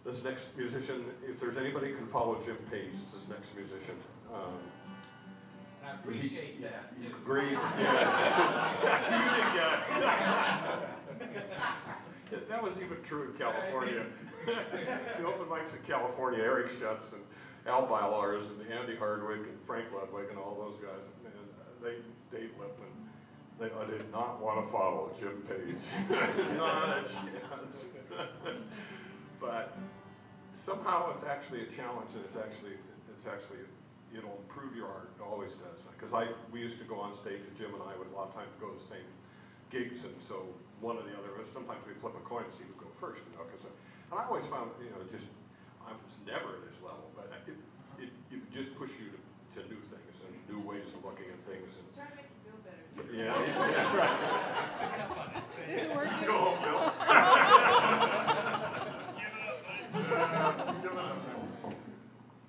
This next musician, if there's anybody who can follow Jim Page, it's this next musician. I appreciate that. He agrees. Yeah. You did get. That was even true in California. The open mics in California, Eric Schutz and Al Bylars and Andy Hardwick and Frank Ludwig and all those guys, and Dave Lipman, I did not want to follow Jim Page. Not a chance. But somehow it's actually a challenge, and it's actually it'll improve your art. It always does. Because we used to go on stage, Jim and I would a lot of times go to the same gigs, and so one or the other of us, sometimes we flip a coin to see who would go first, you know. And I always found, you know, I was never at this level, but it would just push you to new things and new ways of looking at things. And trying to make you feel better. Yeah, right. Is it working? Go home, Bill.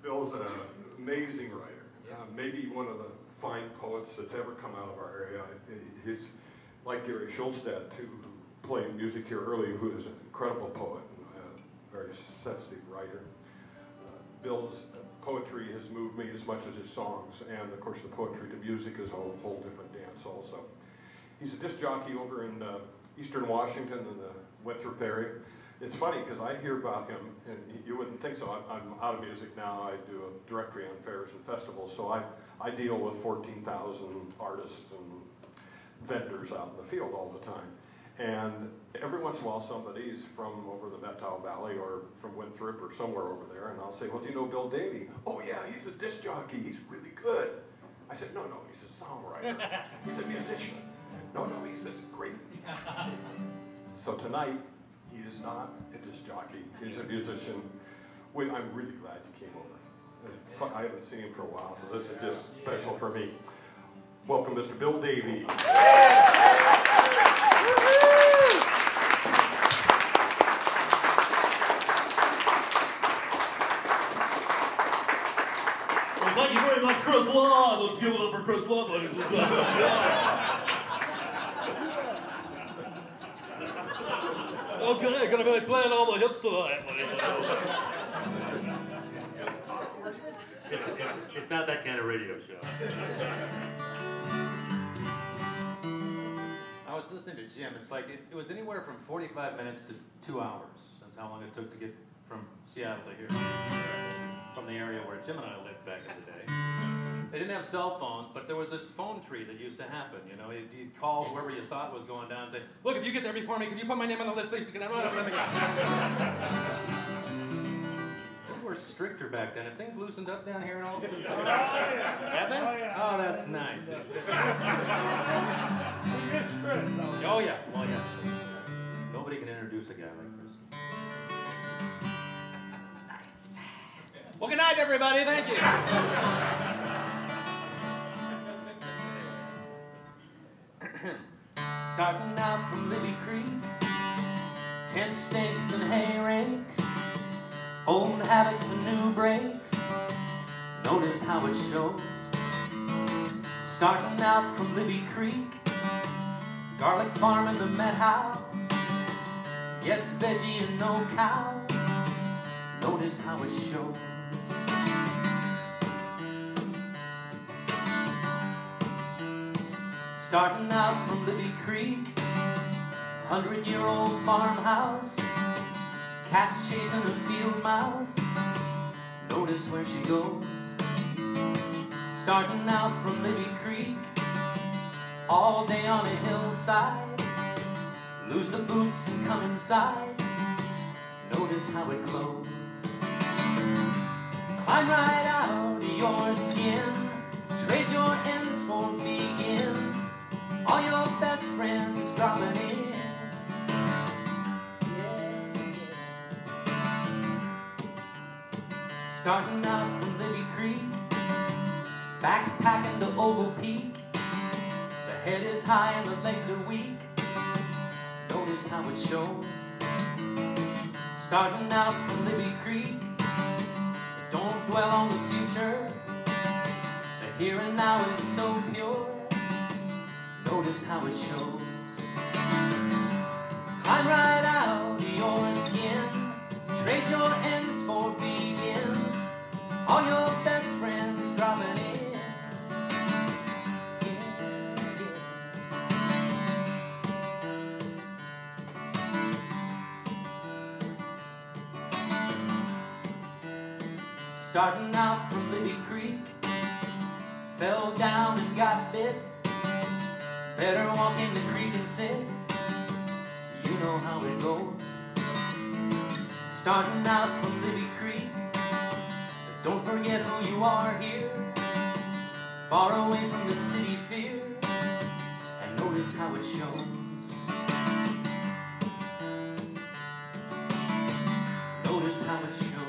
Bill's an amazing writer. Maybe one of the fine poets that's ever come out of our area. He's like Gary Schulstad, too, who played music here early, who is an incredible poet and a very sensitive writer. Bill's poetry has moved me as much as his songs, and of course the poetry to music is a whole different dance also. He's a disc jockey over in Eastern Washington in the Winthrop area. It's funny because I hear about him, and you wouldn't think so. I'm out of music now. I do a directory on fairs and festivals, so I deal with 14,000 artists and vendors out in the field all the time. And every once in a while somebody's from over the Methow Valley or from Winthrop or somewhere over there, and I'll say, well, do you know Bill Davie? Oh yeah, he's a disc jockey, he's really good. I said, no, he's a songwriter, he's a musician. No, he's this great. So tonight, he is not a disc jockey, he's a musician. I'm really glad you came over. I haven't seen him for a while, so this is just special for me. Welcome, Mr. Bill Davie. Well, thank you very much, Chris Law. Let's give it up for Chris Law, ladies and gentlemen. Okay, gonna be playing all the hits tonight. It's not that kind of radio show. I was listening to Jim. It's like it was anywhere from 45 minutes to 2 hours. That's how long it took to get from Seattle to here, from the area where Jim and I lived back in the day. They didn't have cell phones, but there was this phone tree that used to happen. You know, you'd call whoever you thought was going down and say, "Look, if you get there before me, can you put my name on the list, please? Because I don't have anything." They were stricter back then. Have things loosened up down here and all? Have they? Oh, that's nice. Chris. Oh yeah, well yeah. Nobody can introduce a guy like Chris. It's nice. Well, good night, everybody. Thank you. Starting out from Libby Creek, tent stakes and hay rakes, old habits and new breaks. Notice how it shows. Starting out from Libby Creek, garlic farm in the Methow. Yes, veggie and no cow. Notice how it shows. Starting out from Libby Creek, 100-year-old farmhouse, cat chasing a field mouse. Notice where she goes. Starting out from Libby Creek, all day on a hillside. Lose the boots and come inside. Notice how it glows. Climb right out of your skin. Trade your ends for begins. All your best friends dropping in. Starting out from Libby Creek, backpacking to Oval Peak. The head is high and the legs are weak. Notice how it shows. Starting out from Libby Creek, don't dwell on the future. The here and now is so pure. Notice how it shows. Climb right out of your skin. Trade your Starting out from Libby Creek, fell down and got bit. Better walk in the creek and sit. You know how it goes. Starting out from Libby Creek, but don't forget who you are here. Far away from the city fear, and notice how it shows. Notice how it shows.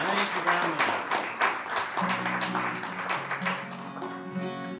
Thank you very much.